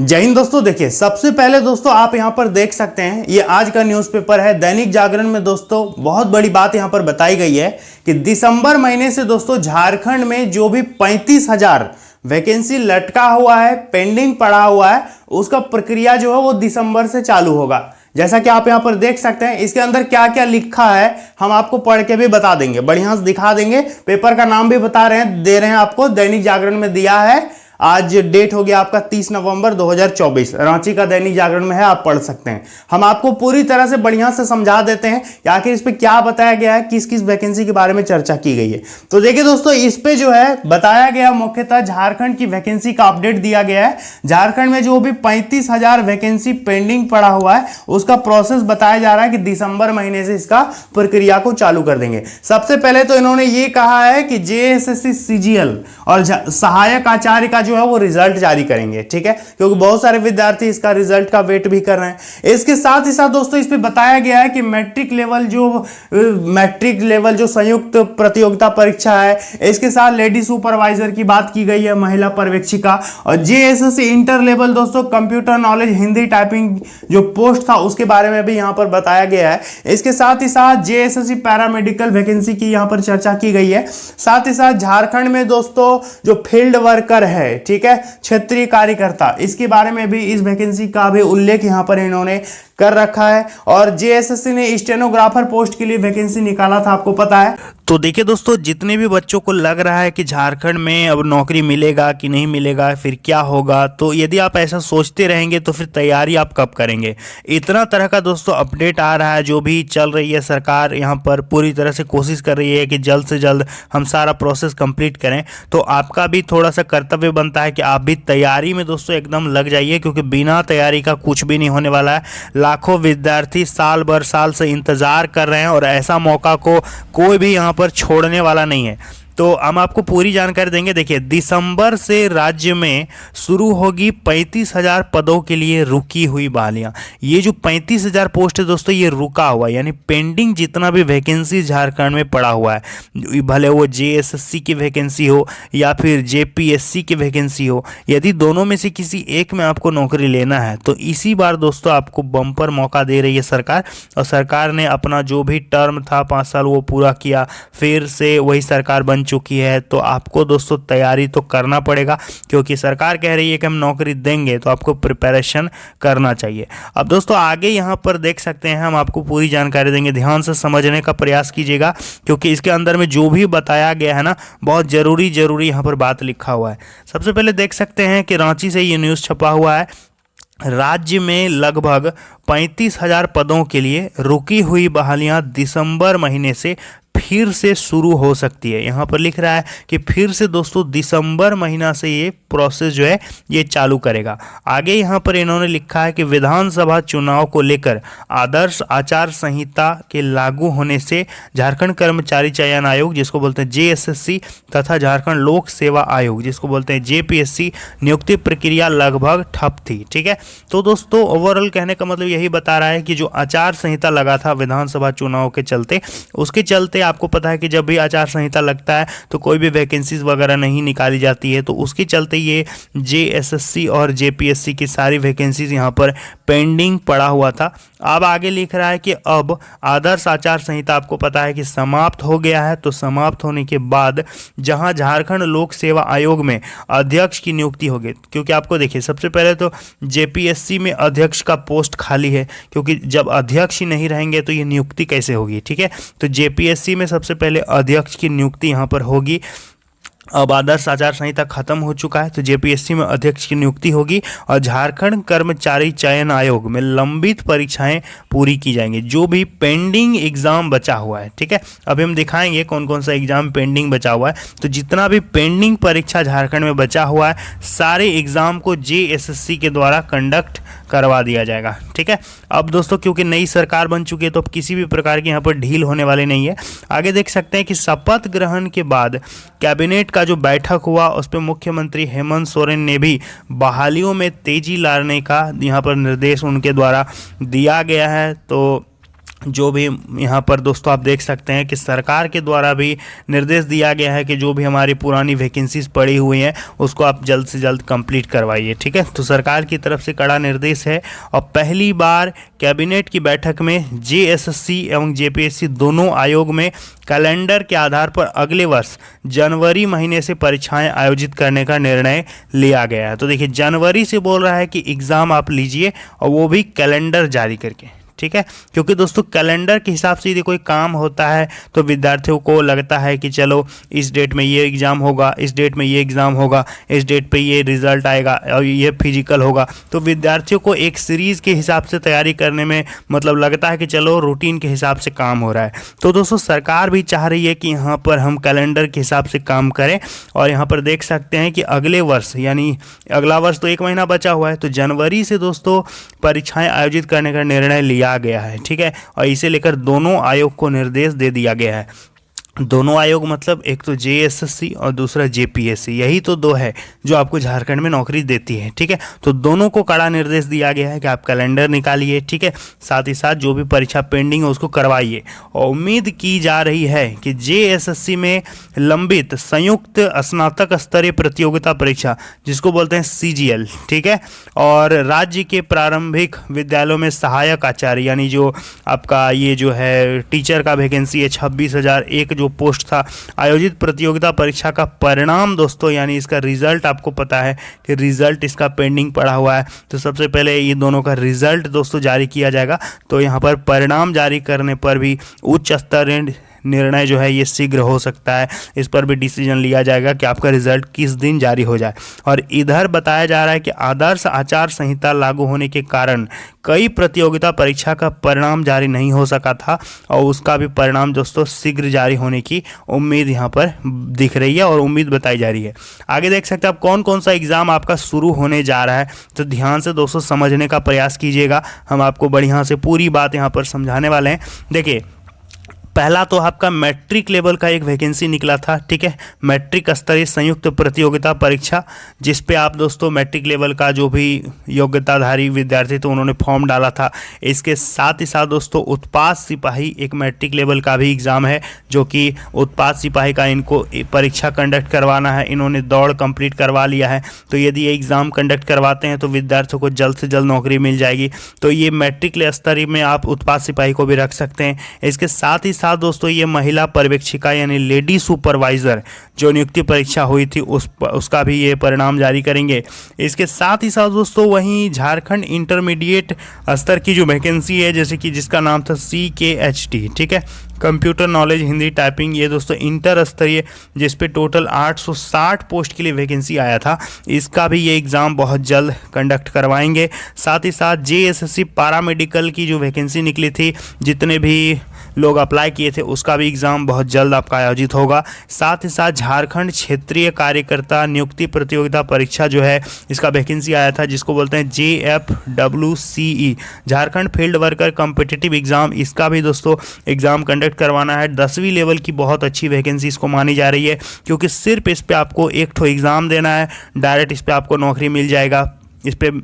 जय हिंद दोस्तों। देखिए, सबसे पहले दोस्तों आप यहां पर देख सकते हैं, ये आज का न्यूज़पेपर है दैनिक जागरण में। दोस्तों बहुत बड़ी बात यहां पर बताई गई है कि दिसंबर महीने से दोस्तों झारखंड में जो भी 35,000 वैकेंसी लटका हुआ है, पेंडिंग पड़ा हुआ है, उसका प्रक्रिया जो है वो दिसंबर से चालू होगा। जैसा कि आप यहां पर देख सकते हैं, इसके अंदर क्या क्या लिखा है हम आपको पढ़ के भी बता देंगे, बढ़िया से दिखा देंगे। पेपर का नाम भी बता रहे हैं, दे रहे हैं आपको, दैनिक जागरण में दिया है। आज डेट हो गया आपका 30 नवंबर 2024, रांची का दैनिक जागरण में है, आप पढ़ सकते हैं। हम आपको पूरी तरह से बढ़िया से समझा देते हैं कि आखिर इस पे क्या बताया गया है, किस किस वैकेंसी के बारे में चर्चा की गई है। तो देखिए दोस्तों, इस पे जो है बताया गया मुख्यतः झारखंड की वैकेंसी का अपडेट दिया गया है। झारखंड में जो भी 35,000 वैकेंसी पेंडिंग पड़ा हुआ है, उसका प्रोसेस बताया जा रहा है कि दिसंबर महीने से इसका प्रक्रिया को चालू कर देंगे। सबसे पहले तो इन्होंने ये कहा है कि जेएसएससी सीजीएल और सहायक आचार्य का जो है वो रिजल्ट जारी करेंगे, ठीक है, क्योंकि बहुत सारे विद्यार्थी इसका रिजल्ट का वेट भी कर रहे हैं। इसके साथ ही साथ दोस्तों इस पे बताया गया है कि मैट्रिक लेवल जो संयुक्त प्रतियोगिता परीक्षा है, इसके साथ लेडी सुपरवाइजर की बात की गई है, महिला पर्यवेक्षिका, और जेएसएससी इंटर लेवल दोस्तों कंप्यूटर नॉलेज हिंदी टाइपिंग जो पोस्ट था उसके बारे में भी यहां पर बताया गया है। इसके साथ ही साथ जेएसएससी पैरामेडिकल वैकेंसी की यहां पर चर्चा की गई है। साथ ही साथ झारखंड में दोस्तों जो फील्ड वर्कर है, ठीक है, क्षेत्रीय कार्यकर्ता, इसके बारे में भी इस वैकेंसी का भी उल्लेख यहां पर इन्होंने कर रखा है। और जेएसएससी ने स्टेनोग्राफर पोस्ट के लिए वैकेंसी निकाला था, आपको पता है। तो देखिए दोस्तों, जितने भी बच्चों को लग रहा है कि झारखंड में अब नौकरी मिलेगा कि नहीं मिलेगा, फिर क्या होगा, तो यदि आप ऐसा सोचते रहेंगे तो फिर तैयारी आप कब करेंगे। इतना तरह का दोस्तों अपडेट आ रहा है, जो भी चल रही है सरकार यहाँ पर पूरी तरह से कोशिश कर रही है कि जल्द से जल्द हम सारा प्रोसेस कंप्लीट करें। तो आपका भी थोड़ा सा कर्तव्य बनता है कि आप भी तैयारी में दोस्तों एकदम लग जाइए, क्योंकि बिना तैयारी का कुछ भी नहीं होने वाला है। लाखों विद्यार्थी साल भर साल से इंतजार कर रहे हैं और ऐसा मौका को कोई भी यहाँ पर छोड़ने वाला नहीं है। तो हम आपको पूरी जानकारी देंगे। देखिए, दिसंबर से राज्य में शुरू होगी 35,000 पदों के लिए रुकी हुई बहालियां। ये जो 35,000 पोस्ट है दोस्तों, ये रुका हुआ है, यानी पेंडिंग जितना भी वैकेंसी झारखंड में पड़ा हुआ है, भले वो जेएसएससी की वैकेंसी हो या फिर जेपीएससी की वैकेंसी हो, यदि दोनों में से किसी एक में आपको नौकरी लेना है तो इसी बार दोस्तों आपको बम्पर मौका दे रही है सरकार। और सरकार ने अपना जो भी टर्म था 5 साल वो पूरा किया, फिर से वही सरकार बन चुकी है। तो आपको दोस्तों तैयारी तो करना पड़ेगा, क्योंकि सरकार कह रही है कि हम नौकरी देंगे, तो आपको प्रिपरेशन करना चाहिए। अब दोस्तों आगे यहाँ पर देख सकते हैं, हम आपको पूरी जानकारी देंगे, ध्यान से समझने का प्रयास कीजिएगा, क्योंकि इसके अंदर में जो भी बताया गया है ना, बहुत जरूरी यहाँ पर बात लिखा हुआ है। सबसे पहले देख सकते हैं कि रांची से ये न्यूज़ छपा हुआ है। राज्य में लगभग 35,000 पदों के लिए रुकी हुई बहालियां दिसंबर महीने से फिर से शुरू हो सकती है। यहाँ पर लिख रहा है कि फिर से दोस्तों दिसंबर महीना से ये प्रोसेस जो है ये चालू करेगा। आगे यहाँ पर इन्होंने लिखा है कि विधानसभा चुनाव को लेकर आदर्श आचार संहिता के लागू होने से झारखंड कर्मचारी चयन आयोग, जिसको बोलते हैं जेएसएससी, तथा झारखंड लोक सेवा आयोग, जिसको बोलते हैं जेपीएससी, नियुक्ति प्रक्रिया लगभग ठप थी। ठीक है, तो दोस्तों ओवरऑल कहने का मतलब यही बता रहा है कि जो आचार संहिता लगा था विधानसभा चुनाव के चलते, उसके चलते आपको पता है कि जब भी आचार संहिता लगता है तो कोई भी वैकेंसीज वगैरह नहीं निकाली जाती है, तो उसके चलते ये जेएसएससी और जेपीएससी की सारी वैकेंसीज यहाँ पर पेंडिंग पड़ा हुआ था। अब आगे लिख रहा है कि अब आदर्श आचार संहिता आपको पता है कि समाप्त हो गया है। तो समाप्त होने के बाद जहां झारखंड लोक सेवा आयोग में अध्यक्ष की नियुक्ति होगी, क्योंकि आपको देखिए सबसे पहले तो जेपीएससी में अध्यक्ष का पोस्ट खाली है, क्योंकि जब अध्यक्ष ही नहीं रहेंगे तो ये नियुक्ति कैसे होगी। ठीक है, तो जेपीएससी में सबसे पहले अध्यक्ष की नियुक्ति यहाँ पर होगी। अब आदर्श आचार संहिता खत्म हो चुका है, तो जेपीएससी में अध्यक्ष की नियुक्ति होगी और झारखंड कर्मचारी चयन आयोग में लंबित परीक्षाएं पूरी की जाएंगी, जो भी पेंडिंग एग्जाम बचा हुआ है। ठीक है, अभी हम दिखाएंगे कौन कौन सा एग्जाम पेंडिंग बचा हुआ है। तो जितना भी पेंडिंग परीक्षा झारखंड में बचा हुआ है, सारे एग्जाम को जेएसएससी के द्वारा कंडक्ट करवा दिया जाएगा। ठीक है, अब दोस्तों क्योंकि नई सरकार बन चुकी है तो अब किसी भी प्रकार की यहाँ पर ढील होने वाली नहीं है। आगे देख सकते हैं कि शपथ ग्रहण के बाद कैबिनेट का जो बैठक हुआ उस पर मुख्यमंत्री हेमंत सोरेन ने भी बहालियों में तेजी लाने का यहाँ पर निर्देश उनके द्वारा दिया गया है। तो जो भी यहाँ पर दोस्तों आप देख सकते हैं कि सरकार के द्वारा भी निर्देश दिया गया है कि जो भी हमारी पुरानी वैकेंसीज पड़ी हुई हैं उसको आप जल्द से जल्द कंप्लीट करवाइए। ठीक है, तो सरकार की तरफ से कड़ा निर्देश है। और पहली बार कैबिनेट की बैठक में जेएसएससी एवं जेपीएससी दोनों आयोग में कैलेंडर के आधार पर अगले वर्ष जनवरी महीने से परीक्षाएं आयोजित करने का निर्णय लिया गया है। तो देखिए, जनवरी से बोल रहा है कि एग्ज़ाम आप लीजिए, और वो भी कैलेंडर जारी करके। ठीक है, क्योंकि दोस्तों कैलेंडर के हिसाब से यदि कोई काम होता है तो विद्यार्थियों को लगता है कि चलो इस डेट में ये एग्ज़ाम होगा, इस डेट में ये एग्ज़ाम होगा, इस डेट पे ये रिज़ल्ट आएगा और ये फिजिकल होगा। तो विद्यार्थियों को एक सीरीज़ के हिसाब से तैयारी करने में मतलब लगता है कि चलो रूटीन के हिसाब से काम हो रहा है। तो दोस्तों सरकार भी चाह रही है कि यहाँ पर हम कैलेंडर के हिसाब से काम करें। और यहाँ पर देख सकते हैं कि अगले वर्ष यानी अगला वर्ष तो 1 महीना बचा हुआ है, तो जनवरी से दोस्तों परीक्षाएं आयोजित करने का निर्णय लिया गया है। ठीक है, और इसे लेकर दोनों आयोग को निर्देश दे दिया गया है। दोनों आयोग मतलब एक तो जेएसएससी और दूसरा जेपीएससी, यही तो दो है जो आपको झारखंड में नौकरी देती है। ठीक है, तो दोनों को कड़ा निर्देश दिया गया है कि आप कैलेंडर निकालिए। ठीक है, साथ ही साथ जो भी परीक्षा पेंडिंग है उसको करवाइए। और उम्मीद की जा रही है कि जेएसएससी में लंबित संयुक्त स्नातक स्तरीय प्रतियोगिता परीक्षा, जिसको बोलते हैं सीजीएल, ठीक है, और राज्य के प्रारंभिक विद्यालयों में सहायक आचार्य यानी जो आपका ये जो है टीचर का वैकेंसी है 26,001 जो पोस्ट था, आयोजित प्रतियोगिता परीक्षा का परिणाम दोस्तों यानी इसका रिजल्ट आपको पता है कि रिजल्ट इसका पेंडिंग पड़ा हुआ है। तो सबसे पहले ये दोनों का रिजल्ट दोस्तों जारी किया जाएगा। तो यहाँ पर परिणाम जारी करने पर भी उच्च स्तरीय निर्णय जो है ये शीघ्र हो सकता है। इस पर भी डिसीजन लिया जाएगा कि आपका रिजल्ट किस दिन जारी हो जाए। और इधर बताया जा रहा है कि आदर्श आचार संहिता लागू होने के कारण कई प्रतियोगिता परीक्षा का परिणाम जारी नहीं हो सका था, और उसका भी परिणाम दोस्तों शीघ्र जारी होने की उम्मीद यहाँ पर दिख रही है और उम्मीद बताई जा रही है। आगे देख सकते हैं आप कौन कौन सा एग्ज़ाम आपका शुरू होने जा रहा है, तो ध्यान से दोस्तों समझने का प्रयास कीजिएगा। हम आपको बढ़िया से पूरी बात यहाँ पर समझाने वाले हैं। देखिए, पहला तो आपका मैट्रिक लेवल का एक वैकेंसी निकला था। ठीक है, मैट्रिक स्तरीय संयुक्त प्रतियोगिता परीक्षा, जिस पे आप दोस्तों मैट्रिक लेवल का जो भी योग्यताधारी विद्यार्थी थे उन्होंने फॉर्म डाला था। इसके साथ ही साथ दोस्तों उत्पाद सिपाही एक मैट्रिक लेवल का भी एग्ज़ाम है, जो कि उत्पाद सिपाही का इनको परीक्षा कंडक्ट करवाना है। इन्होंने दौड़ कंप्लीट करवा लिया है, तो यदि ये एग्ज़ाम कंडक्ट करवाते हैं तो विद्यार्थियों को जल्द से जल्द नौकरी मिल जाएगी। तो ये मैट्रिक स्तरीय में आप उत्पाद सिपाही को भी रख सकते हैं। इसके साथ ही दोस्तों ये महिला पर्यवेक्षिका यानी लेडी सुपरवाइजर जो नियुक्ति परीक्षा हुई थी उसका भी ये परिणाम जारी करेंगे। इसके साथ ही साथ दोस्तों वहीं झारखंड इंटरमीडिएट स्तर की जो वैकेंसी है, जैसे कि जिसका नाम था CKHT, ठीक है, कंप्यूटर नॉलेज हिंदी टाइपिंग, ये दोस्तों इंटर स्तरीय जिस पे टोटल 860 पोस्ट के लिए वैकेंसी आया था, इसका भी ये एग्ज़ाम बहुत जल्द कंडक्ट करवाएंगे। साथ ही साथ जेएसएससी पैरामेडिकल की जो वैकेंसी निकली थी, जितने भी लोग अप्लाई किए थे, उसका भी एग्ज़ाम बहुत जल्द आपका आयोजित होगा। साथ ही साथ झारखंड क्षेत्रीय कार्यकर्ता नियुक्ति प्रतियोगिता परीक्षा जो है, इसका वैकेंसी आया था, जिसको बोलते हैं JFWCE, Jharkhand field worker competitive exam, इसका भी दोस्तों एग्ज़ाम कंडक्ट करवाना है। 10वीं लेवल की बहुत अच्छी वैकेंसी इसको मानी जा रही है, क्योंकि सिर्फ इस पर आपको एक ठो एग्ज़ाम देना है, डायरेक्ट इस पर आपको नौकरी मिल जाएगा। इस पर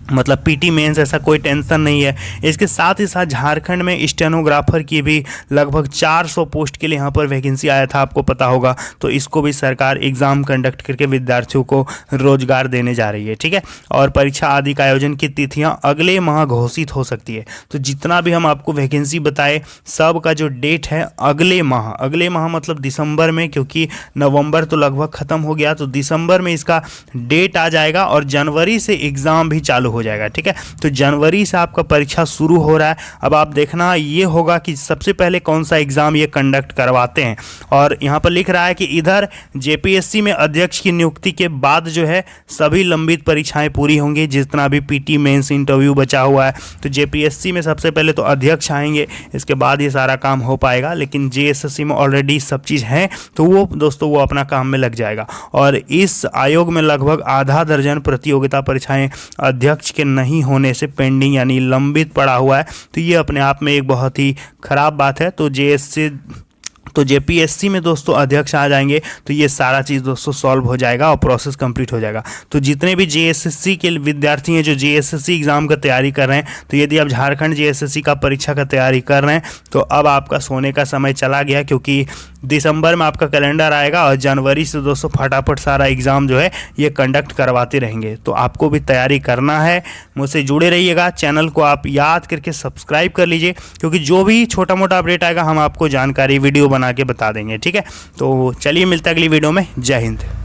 मतलब पीटी मेंस ऐसा कोई टेंशन नहीं है। इसके साथ ही साथ झारखंड में स्टेनोग्राफर की भी लगभग 400 पोस्ट के लिए यहाँ पर वैकेंसी आया था, आपको पता होगा। तो इसको भी सरकार एग्ज़ाम कंडक्ट करके विद्यार्थियों को रोजगार देने जा रही है। ठीक है, और परीक्षा आदि का आयोजन की तिथियाँ अगले माह घोषित हो सकती है। तो जितना भी हम आपको वैकेंसी बताए, सब का जो डेट है अगले माह मतलब दिसंबर में, क्योंकि नवंबर तो लगभग ख़त्म हो गया, तो दिसंबर में इसका डेट आ जाएगा और जनवरी से एग्ज़ाम भी चालू हो जाएगा। ठीक है, तो जनवरी से आपका परीक्षा शुरू हो रहा है। अब आप देखना ये होगा कि सबसे पहले कौन सा एग्जाम ये कंडक्ट करवाते हैं। और यहाँ पर लिख रहा है कि इधर जेपीएससी में अध्यक्ष की नियुक्ति के बाद जो है सभी लंबित परीक्षाएं पूरी होंगी, जितना भी पीटी मेंस इंटरव्यू बचा हुआ है। तो जेपीएससी में सबसे पहले तो अध्यक्ष आएंगे, इसके बाद ये सारा काम हो पाएगा। लेकिन जेएसएससी में ऑलरेडी सब चीज़ है, तो वो दोस्तों वो अपना काम में लग जाएगा। और इस आयोग में लगभग आधा दर्जन प्रतियोगिता परीक्षाएं अध्यक्ष के नहीं होने से पेंडिंग यानी लंबित पड़ा हुआ है। तो ये अपने आप में एक बहुत ही खराब बात है। तो जेएससी तो जेपीएससी में दोस्तों अध्यक्ष आ जाएंगे तो ये सारा चीज़ दोस्तों सॉल्व हो जाएगा और प्रोसेस कंप्लीट हो जाएगा। तो जितने भी जेएसएससी के विद्यार्थी हैं जो जेएसएससी एग्ज़ाम का तैयारी कर रहे हैं, तो यदि आप झारखंड जेएसएससी का परीक्षा का तैयारी कर रहे हैं तो अब आपका सोने का समय चला गया, क्योंकि दिसंबर में आपका कैलेंडर आएगा और जनवरी से दोस्तों फटाफट सारा एग्ज़ाम जो है ये कंडक्ट करवाते रहेंगे। तो आपको भी तैयारी करना है, मुझसे जुड़े रहिएगा। चैनल को आप याद करके सब्सक्राइब कर लीजिए, क्योंकि जो भी छोटा मोटा अपडेट आएगा हम आपको जानकारी वीडियो बना के बता देंगे। ठीक है, तो चलिए मिलते हैं अगली वीडियो में। जय हिंद।